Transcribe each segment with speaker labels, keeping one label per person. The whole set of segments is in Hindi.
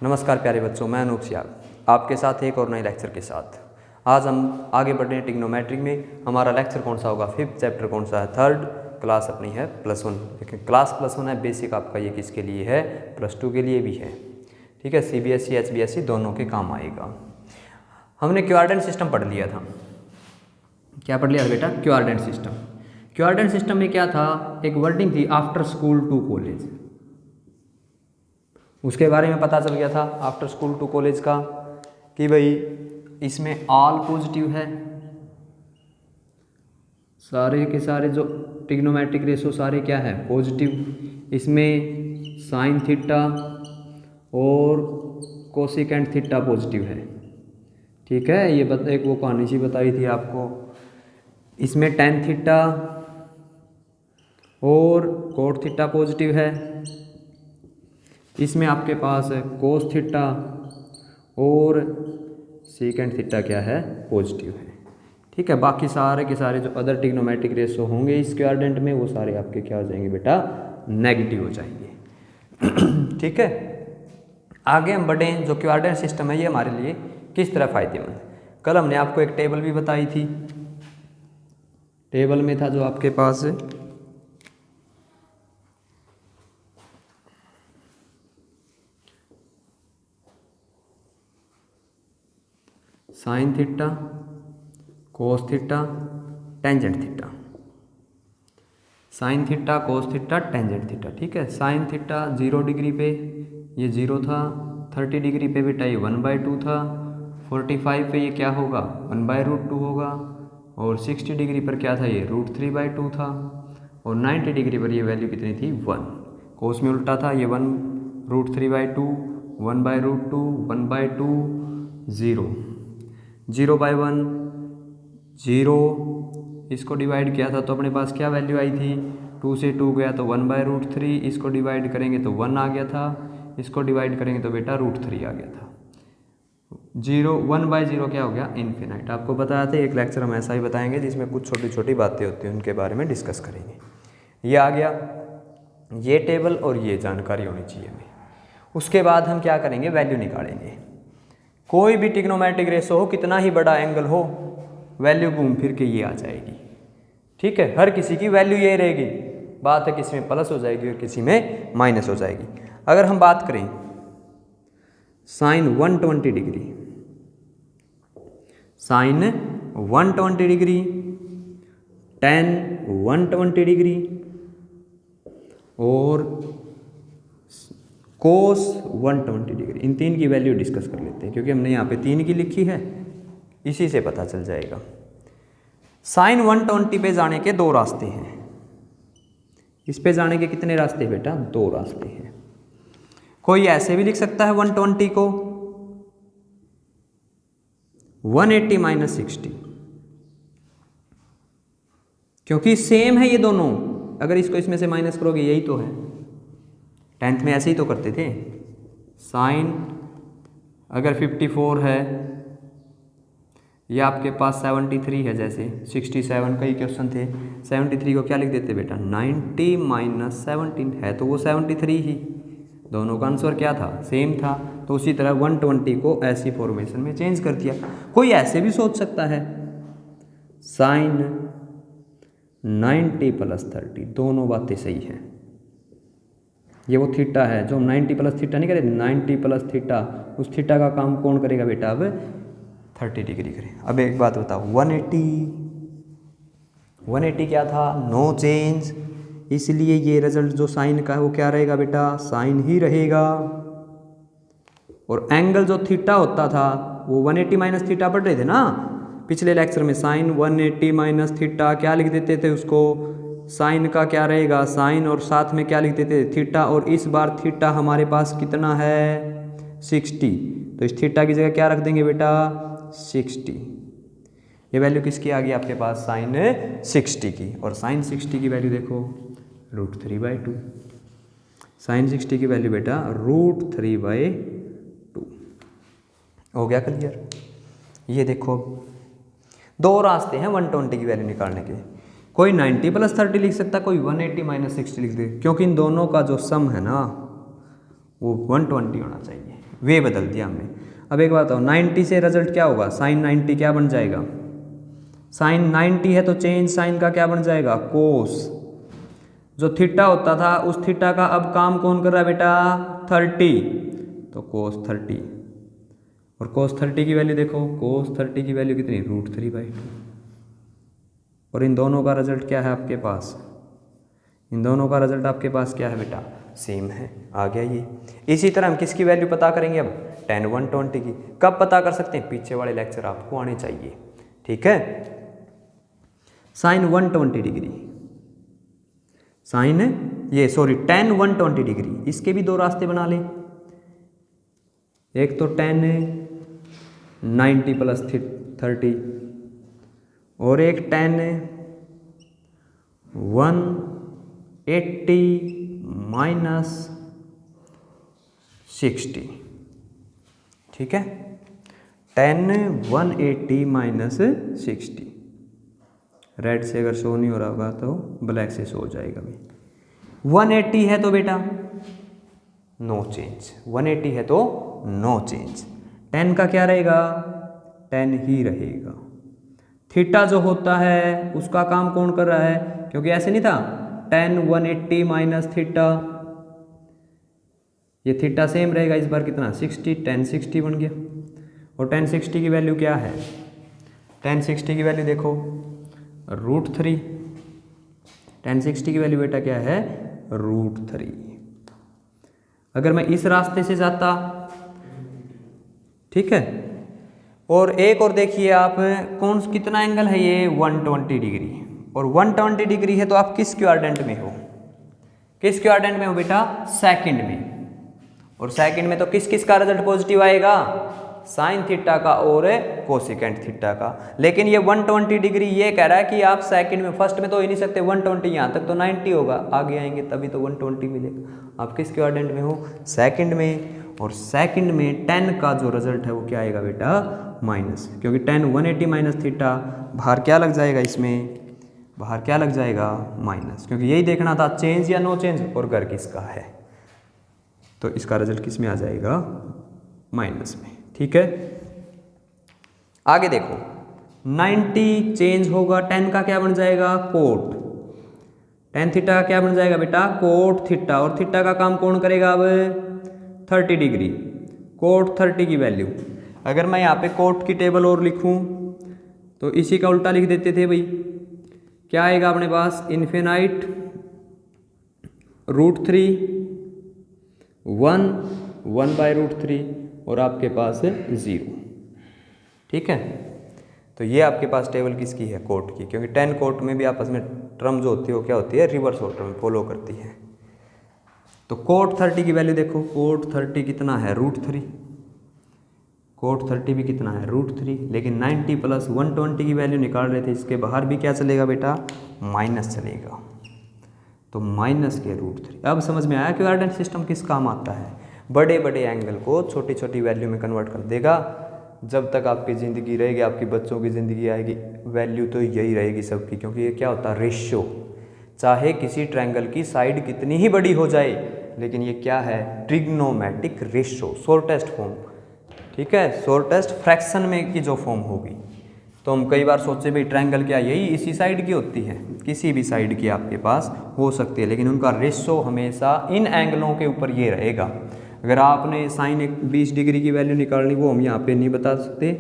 Speaker 1: नमस्कार प्यारे बच्चों, मैं अनूप सियाग आपके साथ एक और नए लेक्चर के साथ। आज हम आगे बढ़ रहे हैं ट्रिग्नोमेट्री में। हमारा लेक्चर कौन सा होगा? फिफ्थ चैप्टर कौन सा है? थर्ड। क्लास अपनी है +1। देखिए क्लास +1 है, बेसिक आपका ये किसके लिए है? +2 के लिए भी है। ठीक है, CBSE HBSE दोनों के काम आएगा। हमने क्वाड्रेंट सिस्टम पढ़ लिया था। क्या पढ़ लिया था बेटा? Quadrant system. क्वाड्रेंट सिस्टम में क्या था? एक वर्डिंग थी, आफ्टर स्कूल टू कॉलेज। उसके बारे में पता चल गया था आफ्टर स्कूल टू कॉलेज का कि भाई इसमें ऑल पॉजिटिव है, सारे के सारे जो ट्रिग्नोमेट्रिक रेशो सारे क्या है? पॉजिटिव। इसमें साइन थीटा और कोसिकेंट थीटा पॉजिटिव है। ठीक है, ये एक वो कहानी सी बताई थी आपको। इसमें टेन थीटा और कोट थीटा पॉजिटिव है। इसमें आपके पास कोस थीटा और सीकेंट थीटा क्या है? पॉजिटिव है। ठीक है, बाकी सारे के सारे जो अदर ट्रिग्नोमेट्रिक रेशो होंगे इस क्वाड्रेंट में वो सारे आपके क्या हो जाएंगे बेटा? नेगेटिव हो जाएंगे। ठीक है, आगे हम बढ़ें। जो क्वाड्रेंट सिस्टम है ये हमारे लिए किस तरह फायदेमंद? कल हमने आपको एक टेबल भी बताई थी। टेबल में था जो आपके पास sine theta, cos theta, tangent theta. Sine theta, cos theta, tangent theta. ठीक है, साइन थीटा 0 डिग्री पे ये 0 था, 30 डिग्री पे बेटा ये 1/2 था, 45 पे ये क्या होगा? 1/√2 होगा, और 60 डिग्री पर क्या था? ये √3/2 था, और 90 डिग्री पर ये वैल्यू कितनी थी? 1। कोस में उल्टा था, ये 1√3/2, 1/√2, 1/2, 0, 0/1, 0। इसको डिवाइड किया था तो अपने पास क्या वैल्यू आई थी? 2 से 2 गया तो 1/√3। इसको डिवाइड करेंगे तो 1 आ गया था। इसको डिवाइड करेंगे तो बेटा √3 आ गया था। 1/0 क्या हो गया? इन्फिनाइट। आपको बताया था एक लेक्चर हम ऐसा ही बताएंगे जिसमें कुछ छोटी छोटी बातें होती हैं, उनके बारे में डिस्कस करेंगे। ये आ गया, ये टेबल और ये जानकारी होनी चाहिए हमें। उसके बाद हम क्या करेंगे? वैल्यू निकालेंगे। कोई भी ट्रिग्नोमेट्रिक रेशो हो, कितना ही बड़ा एंगल हो, वैल्यू घूम फिर के ये आ जाएगी। ठीक है, हर किसी की वैल्यू ये रहेगी। बात है किसी में प्लस हो जाएगी और किसी में माइनस हो जाएगी। अगर हम बात करें sine 120 degree, sine 120 degree, tan 120 degree और कोस 120 डिग्री, इन तीन की वैल्यू डिस्कस कर लेते हैं क्योंकि हमने यहाँ पे 3 की लिखी है, इसी से पता चल जाएगा। साइन 120 पे जाने के 2 रास्ते हैं। इस पे जाने के कितने रास्ते बेटा? 2 रास्ते हैं। कोई ऐसे भी लिख सकता है 120 को 180 - 60, क्योंकि सेम है ये दोनों। अगर इसको इसमें से माइनस करोगे यही तो है। 10th में ऐसे ही तो करते थे। साइन अगर 54 है, ये आपके पास 73 है, जैसे 67 कई क्वेश्चन थे, 73 को क्या लिख देते बेटा? 90 - 17 है तो वो 73 ही। दोनों का आंसर क्या था? सेम था। तो उसी तरह 120 को ऐसी फॉर्मेशन में चेंज कर दिया। कोई ऐसे भी सोच सकता है साइन 90 + 30, दोनों बातें सही हैं। ये वो थीटा है जो हम 90 + थीटा नहीं करें, 90 + थीटा, उस थीटा का काम कौन करेगा बेटा? अब 30 डिग्री करें। अब एक बात बताओ, 180 क्या था? नो चेंज, इसलिए ये रिजल्ट जो साइन का है वो क्या रहेगा बेटा? साइन ही रहेगा। और एंगल जो थीटा होता था वो 180 - थीटा पढ़ रहे थे ना पिछले लेक्चर में। साइन 180 - थीटा क्या लिख देते थे उसको? साइन का क्या रहेगा? साइन, और साथ में क्या लिख देते थे? थीटा। और इस बार थीटा हमारे पास कितना है? 60। तो इस थीटा की जगह क्या रख देंगे बेटा? 60। ये वैल्यू किसकी आ गई आपके पास? साइन 60 की। और साइन 60 की वैल्यू देखो √3/2। साइन 60 की वैल्यू बेटा √3/2 हो गया क्लियर? ये देखो 2 रास्ते हैं 120 की वैल्यू निकालने के। कोई 90 + 30 लिख सकता है, कोई 180 - 60 लिख दे, क्योंकि इन दोनों का जो सम है ना वो 120 होना चाहिए। वे बदल दिया हमने। अब एक बात बताओ, 90 से रिजल्ट क्या होगा, साइन 90 क्या बन जाएगा, साइन 90 है तो चेंज साइन का क्या बन जाएगा, कोस। जो थीटा होता था उस थीटा का अब काम कौन कर रहा है बेटा, 30, तो कोस 30। और कोस 30 की वैल्यू देखो, कोस 30 की वैल्यू कितनी, √3/2। और इन दोनों का रिजल्ट क्या है आपके पास, इन दोनों का रिजल्ट आपके पास क्या है बेटा, सेम है। आ गया ये। इसी तरह हम किसकी वैल्यू पता करेंगे अब, tan 120 की। कब पता कर सकते हैं, पीछे वाले लेक्चर आपको आने चाहिए, ठीक है। साइन 120 डिग्री, साइन ये सॉरी tan 120 डिग्री, इसके भी दो रास्ते बना लें। एक तो tan 90 + 30 और एक tan 180 - 60, ठीक है। tan 180 - 60, रेड से अगर शो नहीं हो रहा होगा तो ब्लैक से शो हो जाएगा भाई। 180 है तो बेटा नो चेंज, 180 है तो नो चेंज। tan का क्या रहेगा, tan ही रहेगा। थीटा जो होता है उसका काम कौन कर रहा है, क्योंकि ऐसे नहीं था tan 180 - थीटा, ये थीटा सेम रहेगा, इस बार कितना 60, tan 60 बन गया। और tan 60 की वैल्यू क्या है, tan 60 की वैल्यू देखो √3, tan 60 की वैल्यू बेटा क्या है, √3। अगर मैं इस रास्ते से जाता, ठीक है, और एक और देखिए आप, कौन कितना एंगल है ये, 120 डिग्री, और 120 डिग्री है तो आप किस क्वाड्रेंट में हो, किस क्वाड्रेंट में हो बेटा, सेकंड में। और सेकंड में तो किस किस का रिजल्ट पॉजिटिव आएगा, साइन थीटा का और कोसेकेंट थीटा का। लेकिन ये 120 डिग्री ये कह रहा है कि आप सेकंड में, फर्स्ट में तो हो ही नहीं सकते 120, यहाँ तक तो 90 होगा, आगे आएंगे तभी तो 120 मिलेगा। आप किस क्वाड्रेंट में हो, सेकंड में। और सेकंड में tan का जो रिजल्ट है वो क्या आएगा बेटा, माइनस, क्योंकि tan 180 - थीटा, बाहर क्या लग जाएगा इसमें, बाहर क्या लग जाएगा, माइनस, क्योंकि यही देखना था चेंज या नो चेंज, और घर किसका है, तो इसका रिजल्ट किस में आ जाएगा, माइनस में, ठीक है। आगे देखो 90 चेंज होगा, tan का क्या बन जाएगा, कोट, tan थीटा का क्या बन जाएगा बेटा, कोट थीटा, और थीटा का काम कौन करेगा अब, 30 डिग्री। कोट 30 की वैल्यू, अगर मैं यहाँ पे कोट की टेबल और लिखूं तो इसी का उल्टा लिख देते थे भाई, क्या आएगा अपने पास, इन्फिनाइट √3 1/√3 और आपके पास है 0, ठीक है। तो ये आपके पास टेबल किसकी है, कोट की, क्योंकि tan कोट में भी आपस में टर्म जो होती है वो क्या होती है, रिवर्स ऑर्डर में फॉलो करती है। तो कोट 30 की वैल्यू देखो, कोट 30 कितना है, √3, कोट 30 भी कितना है, √3, लेकिन 90 + 120 की वैल्यू निकाल रहे थे, इसके बाहर भी क्या चलेगा बेटा, माइनस चलेगा, तो माइनस के √3। अब समझ में आया कि कोऑर्डिनेट सिस्टम किस काम आता है, बड़े बड़े एंगल को छोटी छोटी वैल्यू में कन्वर्ट कर देगा। जब तक आपकी ज़िंदगी रहेगी, आपकी बच्चों की ज़िंदगी आएगी, वैल्यू तो यही रहेगी सबकी, क्योंकि ये क्या होता है, रेशियो। चाहे किसी ट्रायंगल की साइड कितनी ही बड़ी हो जाए, लेकिन ये क्या है, ट्रिग्नोमेट्रिक रेशियो, शॉर्टेस्ट फॉर्म, ठीक है, शॉर्टेस्ट फ्रैक्शन में की जो फॉर्म होगी। तो हम कई बार सोचे भाई ट्रायंगल क्या यही इसी साइड की होती है, किसी भी साइड की आपके पास हो सकती है, लेकिन उनका रेशियो हमेशा इन एंगलों के ऊपर ये रहेगा। अगर आपने साइन 20 डिग्री की वैल्यू निकालनी, वो हम यहाँ पे नहीं बता सकते,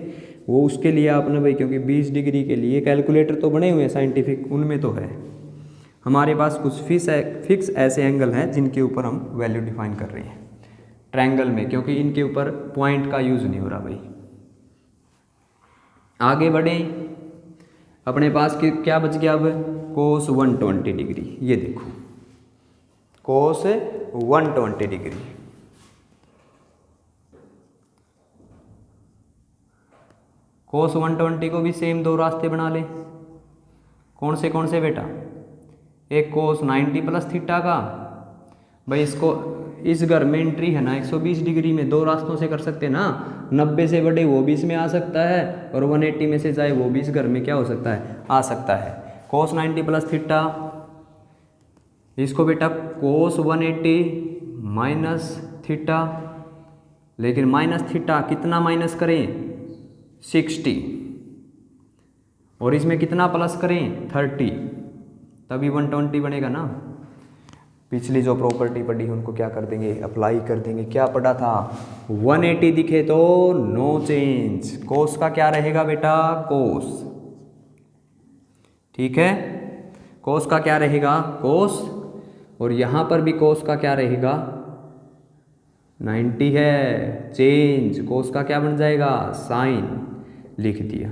Speaker 1: वो उसके लिए आपने भाई, क्योंकि 20 डिग्री के लिए कैलकुलेटर तो बने हुए हैं साइंटिफिक, उनमें तो है। हमारे पास कुछ फिक्स ऐसे एंगल हैं जिनके ऊपर हम वैल्यू डिफाइन कर रहे हैं ट्रायंगल में, क्योंकि इनके ऊपर पॉइंट का यूज़ नहीं हो रहा भाई। आगे बढ़े, अपने पास क्या बच गया अब, कोस 120 डिग्री। ये देखो कोस 120 डिग्री, कोस 120 को भी सेम दो रास्ते बना ले। कौन से बेटा, एक कोस 90 + थीटा का, भाई इसको इस घर में एंट्री है ना 120 डिग्री में, दो रास्तों से कर सकते हैं ना, 90 से बड़े वो भी इसमें आ सकता है, और 180 में से जाए वो भी इस घर में क्या हो सकता है, आ सकता है। कोस 90 + थीटा, इसको बेटा कोस 180 - थीटा, लेकिन माइनस थीटा कितना माइनस करें 60, और इसमें कितना प्लस करें 30, तभी 120 बनेगा ना। पिछली जो प्रॉपर्टी पढ़ी है उनको क्या कर देंगे, अप्लाई कर देंगे। क्या पढ़ा था, 180 दिखे तो नो चेंज। कोस का क्या रहेगा बेटा, कोस, ठीक है, कोस का क्या रहेगा कोस, और यहां पर भी कोस का क्या रहेगा 90 है, चेंज कोस का क्या बन जाएगा साइन, लिख दिया।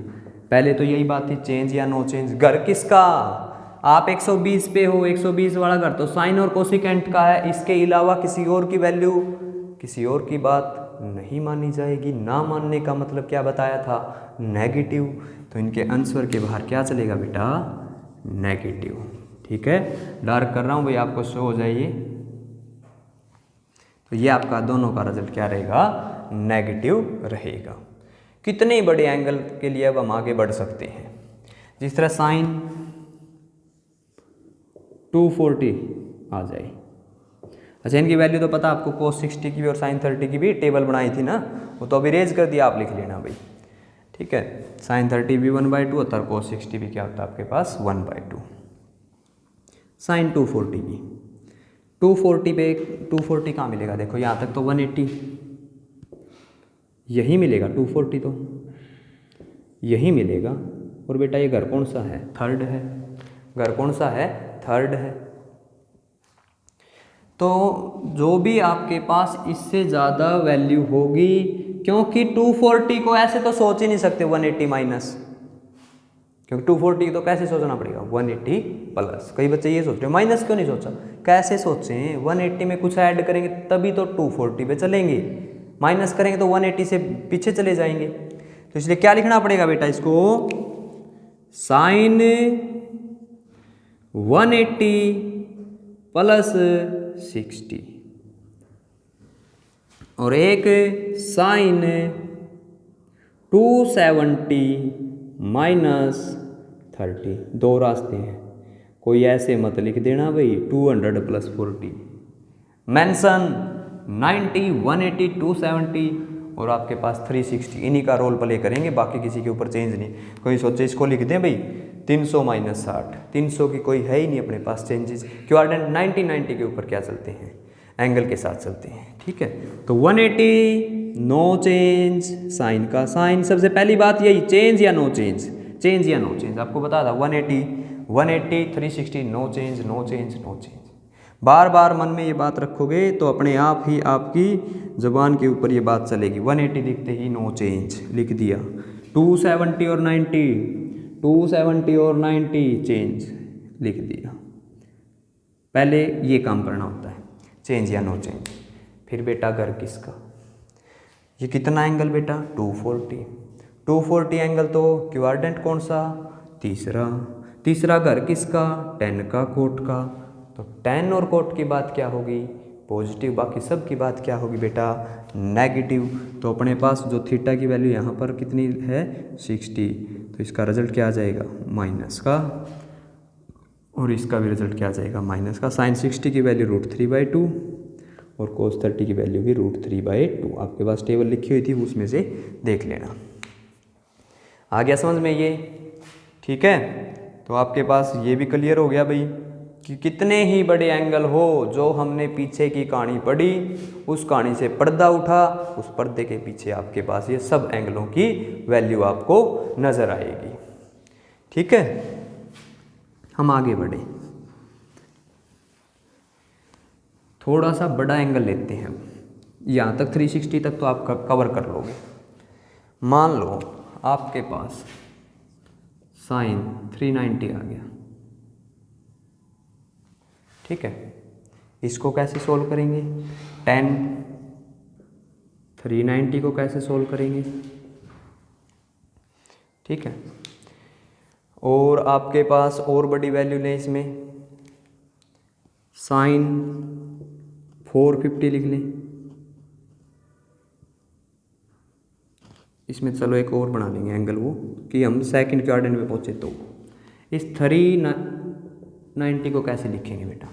Speaker 1: पहले तो यही बात थी चेंज या नो चेंज। घर किसका, आप 120 पे हो, 120 वाला घर तो साइन और कोसिकेंट का है, इसके अलावा किसी और की वैल्यू, किसी और की बात नहीं मानी जाएगी। ना मानने का मतलब क्या बताया था, नेगेटिव। तो इनके आंसर के बाहर क्या चलेगा बेटा, नेगेटिव। ठीक है, डार्क कर रहा हूं भाई, आपको शो हो जाइए। तो ये आपका दोनों का रिजल्ट क्या रहेगा, नेगेटिव रहेगा। कितने बड़े एंगल के लिए अब हम आगे बढ़ सकते हैं, जिस तरह साइन 240 आ जाए। अच्छा, इनकी वैल्यू तो पता आपको, cos 60 की भी और sin 30 की भी टेबल बनाई थी ना, वो तो अभी रेज कर दिया, आप लिख लेना भाई। ठीक है, sin 30 भी 1/2 होता है, cos 60 भी क्या होता है आपके पास 1/2। sin 240 भी 240 पे 240 कहाँ मिलेगा, देखो यहाँ तक तो 180 यही मिलेगा, 240 तो यही मिलेगा। और बेटा ये घर कौन सा है, थर्ड है, घर कौन सा है, थर्ड है। तो जो भी आपके पास इससे ज़्यादा वैल्यू होगी, क्योंकि 240 को ऐसे तो सोच ही नहीं सकते 180 माइनस, क्योंकि 240 तो कैसे सोचना पड़ेगा 180 प्लस। कई बच्चे ये सोच रहे हैं माइनस क्यों नहीं सोचा, कैसे सोचें, 180 में कुछ ऐड करेंगे तभी तो 240 पे चलेंगे, माइनस करेंगे तो 180 से पीछे चले जाएंगे। तो इसलिए क्या लिखना पड़ेगा बेटा इसको, साइन 180 प्लस 60 और एक साइन 270 माइनस 30। दो रास्ते हैं, कोई ऐसे मत लिख देना भाई 200 प्लस 40, मेंशन 90, 180, 270 और आपके पास 360, इन्हीं का रोल प्ले करेंगे, बाकी किसी के ऊपर चेंज नहीं। कोई सोचे इसको लिख दें भाई 300 माइनस 60, 300 की कोई है ही नहीं अपने पास चेंजेस, क्वाड्रेंट 90 90 के ऊपर क्या चलते हैं, एंगल के साथ चलते हैं। ठीक है, तो 180 नो चेंज, साइन का साइन, सबसे पहली बात यही चेंज या नो चेंज, चेंज या नो चेंज आपको बता था 180 180 360 no change no change no change. बार बार मन में ये बात रखोगे तो अपने आप ही आपकी ज़बान के ऊपर ये बात चलेगी। 180 लिखते ही नो चेंज लिख दिया, 270 और 90, 270 और 90 चेंज लिख दिया। पहले ये काम करना होता है, चेंज या नो चेंज। फिर बेटा घर किसका, ये कितना एंगल बेटा 240, 240 एंगल तो क्वाड्रेंट कौन सा, तीसरा, तीसरा घर किसका 10 का कोट का, तो 10 और कोट की बात क्या होगी पॉजिटिव, बाकी सब की बात क्या होगी बेटा नेगेटिव। तो अपने पास जो थीटा की वैल्यू यहाँ पर कितनी है 60, तो इसका रिजल्ट क्या आ जाएगा माइनस का, और इसका भी रिजल्ट क्या आ जाएगा माइनस का। साइन 60 की वैल्यू √3/2 और कोस 30 की वैल्यू भी √3/2। आपके पास टेबल लिखी हुई थी उसमें से देख लेना। आ गया समझ में ये, ठीक है। तो आपके पास ये भी क्लियर हो गया भाई कि कितने ही बड़े एंगल हो, जो हमने पीछे की कहानी पढ़ी उस कहानी से पर्दा उठा, उस पर्दे के पीछे आपके पास ये सब एंगलों की वैल्यू आपको नजर आएगी। ठीक है, हम आगे बढ़े, थोड़ा सा बड़ा एंगल लेते हैं। यहाँ तक 360 तक तो आप कवर कर लोगे। मान लो आपके पास साइन 390 आ गया, ठीक है। इसको कैसे सोल्व करेंगे, tan 390 को कैसे सोल्व करेंगे, ठीक है। और आपके पास और बड़ी वैल्यू लें, इसमें साइन 450 लिख लें। इसमें चलो एक और बना लेंगे एंगल, वो कि हम सेकंड क्वाड्रेंट में पहुंचे। तो इस 390 को कैसे लिखेंगे बेटा,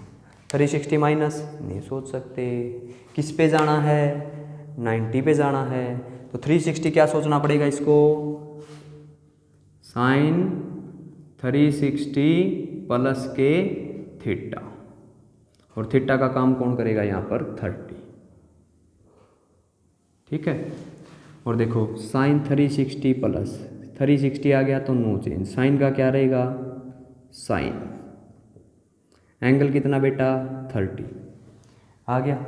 Speaker 1: 360 माइनस नहीं सोच सकते, किस पे जाना है 90 पे जाना है। तो 360 क्या सोचना पड़ेगा इसको, साइन 360 प्लस के थीटा, और थीटा का काम कौन करेगा यहाँ पर 30, ठीक है। और देखो साइन 360 प्लस 360 आ गया तो नो चेंज, साइन का क्या रहेगा, साइन एंगल कितना बेटा 30 आ गया।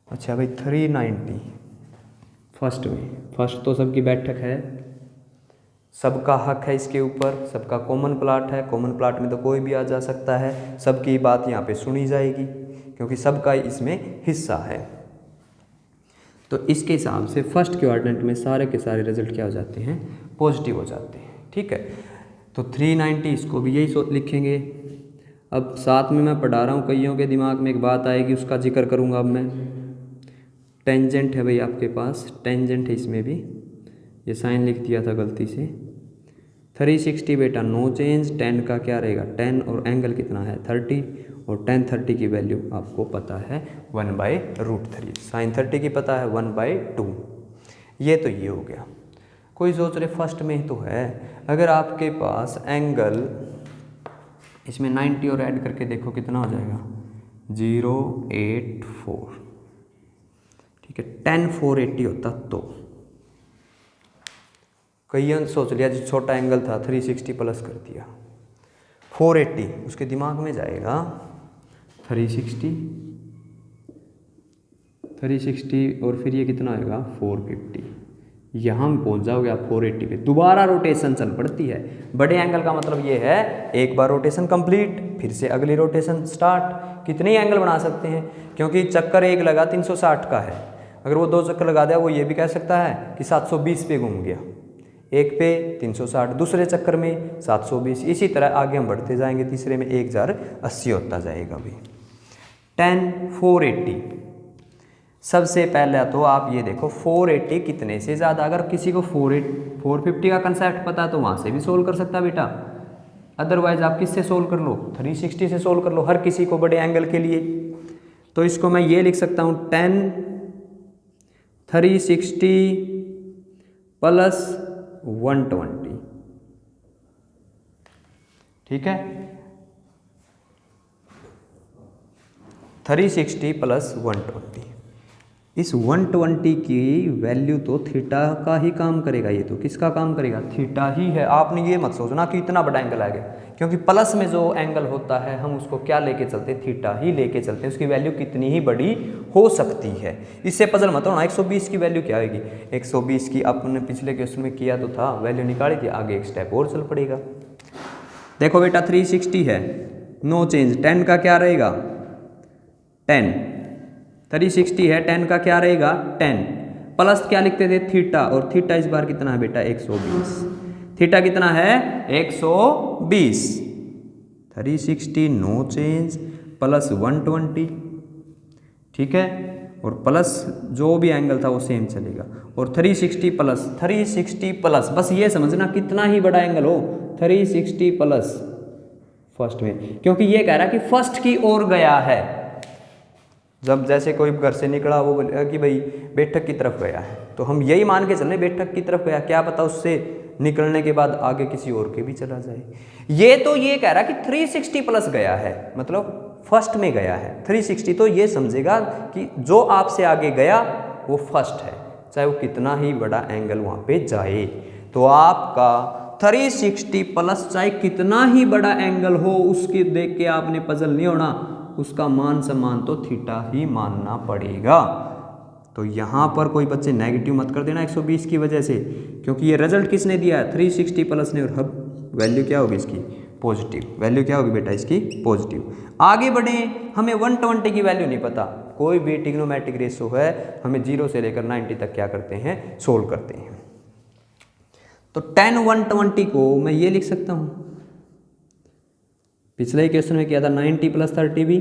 Speaker 1: अच्छा भाई 390 फर्स्ट में, फर्स्ट तो सबकी बैठक है, सबका हक है इसके ऊपर, सबका कॉमन प्लाट है, कॉमन प्लाट में तो कोई भी आ जा सकता है, सबकी बात यहाँ पे सुनी जाएगी क्योंकि सबका इसमें हिस्सा है। तो इसके हिसाब से फर्स्ट क्वाड्रेंट में सारे के सारे रिजल्ट क्या हो जाते हैं, पॉजिटिव हो जाते हैं, ठीक है। तो 390 इसको भी यही लिखेंगे। अब साथ में मैं पढ़ा रहा हूँ, कईयों के दिमाग में एक बात आएगी, उसका जिक्र करूँगा अब मैं। टेंजेंट है भाई आपके पास, टेंजेंट है इसमें भी, ये साइन लिख दिया था गलती से। 360 बेटा नो चेंज, 10 का क्या रहेगा 10, और एंगल कितना है 30, और tan 30 की वैल्यू आपको पता है 1/√3, साइन 30 की पता है 1/2। ये तो ये हो गया। कोई सोच रहे फर्स्ट में ही तो है, अगर आपके पास एंगल इसमें 90 और ऐड करके देखो कितना हो जाएगा 084, ठीक है। tan 480 होता तो, कई सोच लिया जो छोटा एंगल था 360 प्लस कर दिया 480, उसके दिमाग में जाएगा 360 और फिर ये कितना आएगा 450, यहाँ में पहुँच जाओगे आप 480 पे, दोबारा रोटेशन चल पड़ती है। बड़े एंगल का मतलब ये है एक बार रोटेशन कंप्लीट, फिर से अगली रोटेशन स्टार्ट। कितने एंगल बना सकते हैं, क्योंकि चक्कर एक लगा 360 का है, अगर वो 2 चक्कर लगा दिया वो ये भी कह सकता है कि 720 पे घूम गया, एक पे 360, दूसरे चक्कर में 720, इसी तरह आगे हम बढ़ते जाएंगे, तीसरे में 1080 होता जाएगा भी। tan 480, सबसे पहले तो आप ये देखो 480 कितने से ज़्यादा, अगर किसी को 450 का कंसेप्ट पता है तो वहाँ से भी सोल्व कर सकता बेटा, अदरवाइज आप किससे सोल्व कर लो 360 से सोल्व कर लो, हर किसी को बड़े एंगल के लिए। तो इसको मैं ये लिख सकता हूँ tan 360 प्लस 120, ठीक है। 360 प्लस 120, इस 120 की वैल्यू तो थीटा का ही काम करेगा, ये तो किसका काम करेगा थीटा ही है। आपने ये मत सोचना कि इतना बड़ा एंगल आ गया, क्योंकि प्लस में जो एंगल होता है हम उसको क्या लेके चलते हैं, थीटा ही लेके चलते हैं, उसकी वैल्यू कितनी ही बड़ी हो सकती है। इससे पजल मत होना 120 की वैल्यू क्या आएगी, 120 की आपने पिछले क्वेश्चन में किया तो था, वैल्यू निकाली थी, आगे एक स्टेप और चल पड़ेगा। देखो बेटा 360 है नो चेंज, 10 का क्या रहेगा 10, 360 है 10 का क्या रहेगा 10, प्लस क्या लिखते थे थीटा, और थीटा इस बार कितना है बेटा 120, थीटा कितना है 120, 360 नो चेंज प्लस 120, ठीक है, और प्लस जो भी एंगल था वो सेम चलेगा, और 360 प्लस बस ये समझना कितना ही बड़ा एंगल हो 360 प्लस फर्स्ट में, क्योंकि ये कह रहा है कि फर्स्ट की ओर गया है। जब जैसे कोई घर से निकला वो बोलेगा कि भाई बैठक की तरफ गया है, तो हम यही मान के चलें बैठक की तरफ गया, क्या पता उससे निकलने के बाद आगे किसी और के भी चला जाए। ये तो ये कह रहा है कि 360 प्लस गया है, मतलब फर्स्ट में गया है 360, तो ये समझेगा कि जो आपसे आगे गया वो फर्स्ट है, चाहे वो कितना ही बड़ा एंगल वहाँ पे जाए। तो आपका 360 प्लस चाहे कितना ही बड़ा एंगल हो, उसके देख के आपने पजल नहीं होना, उसका मान सम्मान तो थीटा ही मानना पड़ेगा। तो यहाँ पर कोई बच्चे नेगेटिव मत कर देना 120 की वजह से, क्योंकि ये रिजल्ट किसने दिया है 360 प्लस ने, और अब वैल्यू क्या होगी इसकी पॉजिटिव, वैल्यू क्या होगी बेटा इसकी पॉजिटिव। आगे बढ़े, हमें 120 की वैल्यू नहीं पता, कोई भी ट्रिग्नोमेट्रिक रेशो है हमें 0 से लेकर 90 तक क्या करते हैं सोल्व करते हैं। तो tan 120 को मैं ये लिख सकता हूँ, पिछले ही क्वेश्चन में किया था 90 प्लस 30 भी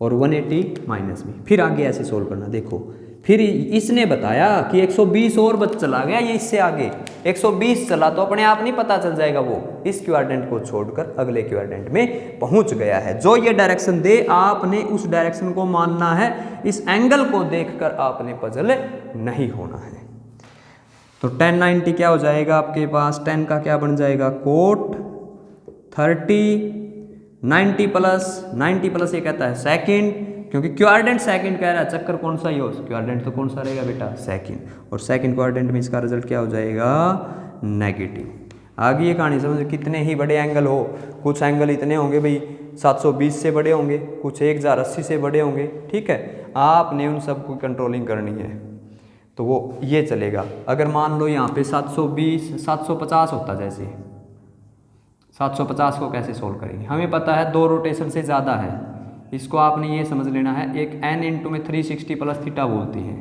Speaker 1: और 180 माइनस भी, फिर आगे ऐसे सोल्व करना। देखो फिर इसने बताया कि 120 और बच चला गया, ये इससे आगे 120 चला तो अपने आप नहीं पता चल जाएगा, वो इस क्वाड्रेंट को छोड़कर अगले क्वाड्रेंट में पहुंच गया है। जो ये डायरेक्शन दे आपने उस डायरेक्शन को मानना है, इस एंगल को देखकर आपने पजल नहीं होना है। तो 1090 क्या हो जाएगा आपके पास, 10 का क्या बन जाएगा कोट 30, 90 प्लस ये कहता है सेकंड, क्योंकि क्वाड्रेंट सेकंड कह रहा है, चक्कर कौन सा ही हो, क्वाड्रेंट तो कौन सा रहेगा बेटा सेकंड, और सेकंड क्वाड्रेंट में इसका रिजल्ट क्या हो जाएगा नेगेटिव। आगे ये कहानी समझो, कितने ही बड़े एंगल हो, कुछ एंगल इतने होंगे भाई 720 से बड़े होंगे, कुछ 1080 से बड़े होंगे, ठीक है, आपने उन सब को कंट्रोलिंग करनी है तो वो ये चलेगा। अगर मान लो यहाँ पे 720 750 होता, जैसे 750 को कैसे सोल्व करेंगे, हमें पता है 2 रोटेशन से ज़्यादा है, इसको आपने ये समझ लेना है, एक n इंटू में 360 प्लस थीटा बोलती है,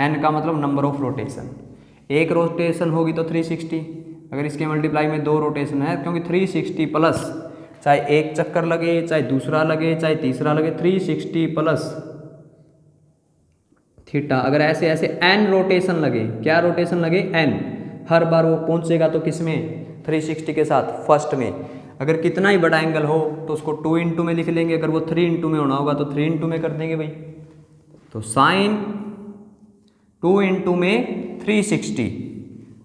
Speaker 1: n का मतलब नंबर ऑफ रोटेशन, एक रोटेशन होगी तो 360, अगर इसके मल्टीप्लाई में 2 रोटेशन है, क्योंकि 360 प्लस चाहे एक चक्कर लगे, चाहे दूसरा लगे, चाहे तीसरा लगे, 360 प्लस थीटा, अगर ऐसे ऐसे n रोटेशन लगे, क्या रोटेशन लगे n, हर बार वो पहुंचेगा तो किस में 360 के साथ फर्स्ट में। अगर कितना ही बड़ा एंगल हो तो उसको 2 इंटू में लिख लेंगे, अगर वो 3 इंटू में होना होगा तो 3 इंटू में कर देंगे भाई। तो साइन 2 इंटू में 360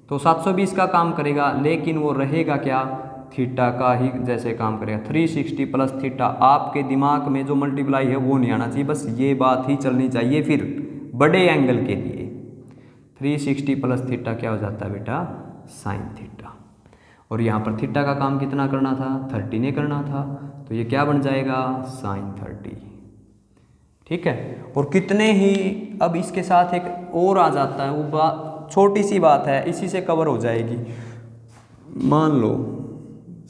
Speaker 1: तो 720 का काम करेगा, लेकिन वो रहेगा क्या थीटा का ही जैसे काम करेगा, 360 प्लस थीटा। आपके दिमाग में जो मल्टीप्लाई है वो नहीं आना चाहिए, बस ये बात ही चलनी चाहिए। फिर बड़े एंगल के लिए 360 प्लस थीटा क्या हो जाता है बेटा साइन थीटा, और यहाँ पर थीटा का काम कितना करना था 30 ने करना था, तो ये क्या बन जाएगा साइन 30, ठीक है। और कितने ही, अब इसके साथ एक और आ जाता है, वो बात छोटी सी बात है, इसी से कवर हो जाएगी। मान लो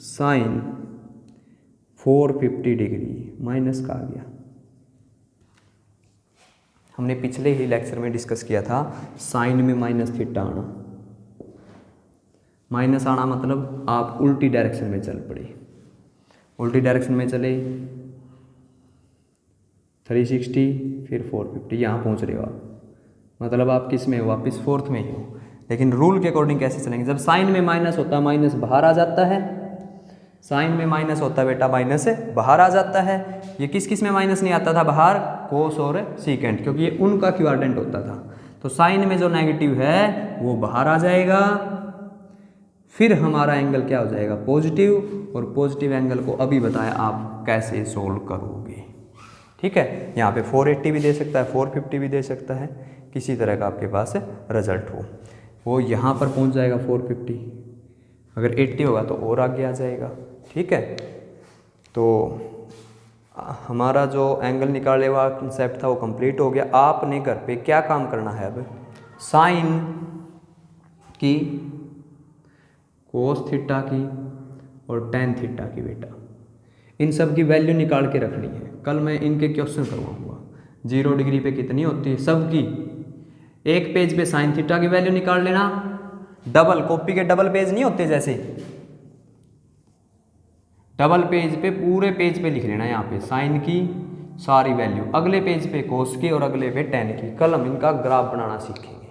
Speaker 1: साइन 450 डिग्री माइनस का आ गया, हमने पिछले ही लेक्चर में डिस्कस किया था साइन में माइनस थीटा आना, माइनस आना मतलब आप उल्टी डायरेक्शन में चल पड़े, उल्टी डायरेक्शन में चले 360 फिर 450 यहाँ पहुँच रहे हो आप, मतलब आप किस में हो वापस फोर्थ में ही हो। लेकिन रूल के अकॉर्डिंग कैसे चलेंगे, जब साइन में माइनस होता है माइनस बाहर आ जाता है, साइन में माइनस होता है बेटा माइनस बाहर आ जाता है। ये किस किस में माइनस नहीं आता था बाहर, कोस और सीकेंट, क्योंकि ये उनका क्वाड्रेंट होता था। तो साइन में जो नेगेटिव है वो बाहर आ जाएगा, फिर हमारा एंगल क्या हो जाएगा पॉजिटिव, और पॉजिटिव एंगल को अभी बताया आप कैसे सोल्व करोगे, ठीक है। यहाँ पे 480 भी दे सकता है, 450 भी दे सकता है, किसी तरह का आपके पास रिजल्ट हो, वो यहाँ पर पहुँच जाएगा 450, अगर 80 होगा तो और आगे आ जाएगा, ठीक है। तो हमारा जो एंगल निकालने वाला कंसेप्ट था वो कंप्लीट हो गया। आपने घर पे क्या काम करना है, अब साइन की, कोस थीटा की और टेन थीटा की बेटा, इन सब की वैल्यू निकाल के रखनी है। कल मैं इनके क्वेश्चन करवाऊंगा, 0 डिग्री पे कितनी होती है सबकी। एक पेज पे साइन थीटा की वैल्यू निकाल लेना, डबल कॉपी के डबल पेज नहीं होते, जैसे डबल पेज पे पूरे पेज पे लिख लेना यहाँ पे साइन की सारी वैल्यू, अगले पेज पे कोस की और अगले पे टेन की। कल हम इनका ग्राफ बनाना सीखेंगे,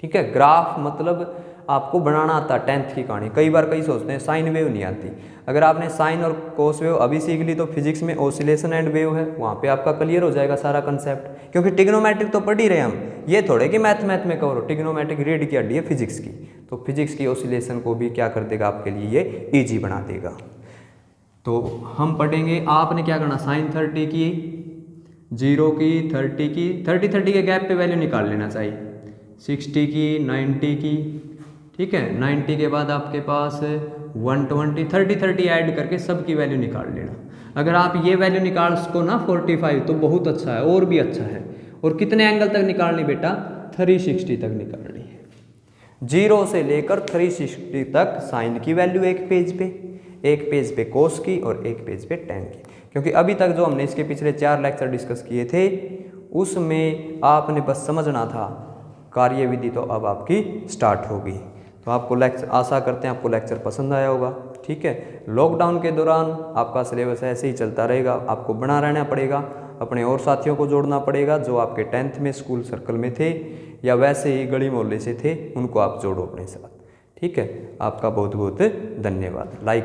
Speaker 1: ठीक है। ग्राफ मतलब आपको बनाना आता है, 10th की कहानी। कई बार कई सोचते हैं साइन वेव नहीं आती, अगर आपने साइन और कोस वेव अभी सीख ली तो फिजिक्स में ऑसिलेशन एंड वेव है, वहाँ पे आपका क्लियर हो जाएगा सारा कंसेप्ट। क्योंकि ट्रिग्नोमेट्रिक तो पढ़ ही रहे हम, ये थोड़े कि मैथ में कवर हो, ट्रिग्नोमेट्रिक रीड की हड्डी है फिजिक्स की, तो फिजिक्स की ऑसिलेशन को भी क्या कर देगा आपके लिए ये ईजी बना देगा। तो हम पढ़ेंगे, आपने क्या करना साइन 30 की, 0 की, 30 की, 30 के गैप पे वैल्यू निकाल लेना चाहिए, 60 की, 90 की, ठीक है। 90 के बाद आपके पास 120, 30 ऐड करके सब की वैल्यू निकाल लेना। अगर आप ये वैल्यू निकाल सको ना 45 तो बहुत अच्छा है, और भी अच्छा है। और कितने एंगल तक निकालनी बेटा 360 तक निकालनी है, 0 से लेकर 360 तक साइन की वैल्यू एक पेज पे कोस की और एक पेज पे टेन की। क्योंकि अभी तक जो हमने इसके पिछले 4 लेक्चर डिस्कस किए थे उसमें आपने बस समझना था कार्यविधि, तो अब आपकी स्टार्ट होगी। तो आपको लेक्चर, आशा करते हैं आपको लेक्चर पसंद आया होगा, ठीक है। लॉकडाउन के दौरान आपका सिलेबस ऐसे ही चलता रहेगा, आपको बना रहना पड़ेगा। अपने और साथियों को जोड़ना पड़ेगा जो आपके 10th में स्कूल सर्कल में थे या वैसे ही गली मोहल्ले से थे, उनको आप जोड़ो अपने साथ। ठीक है, आपका बहुत बहुत धन्यवाद। लाइक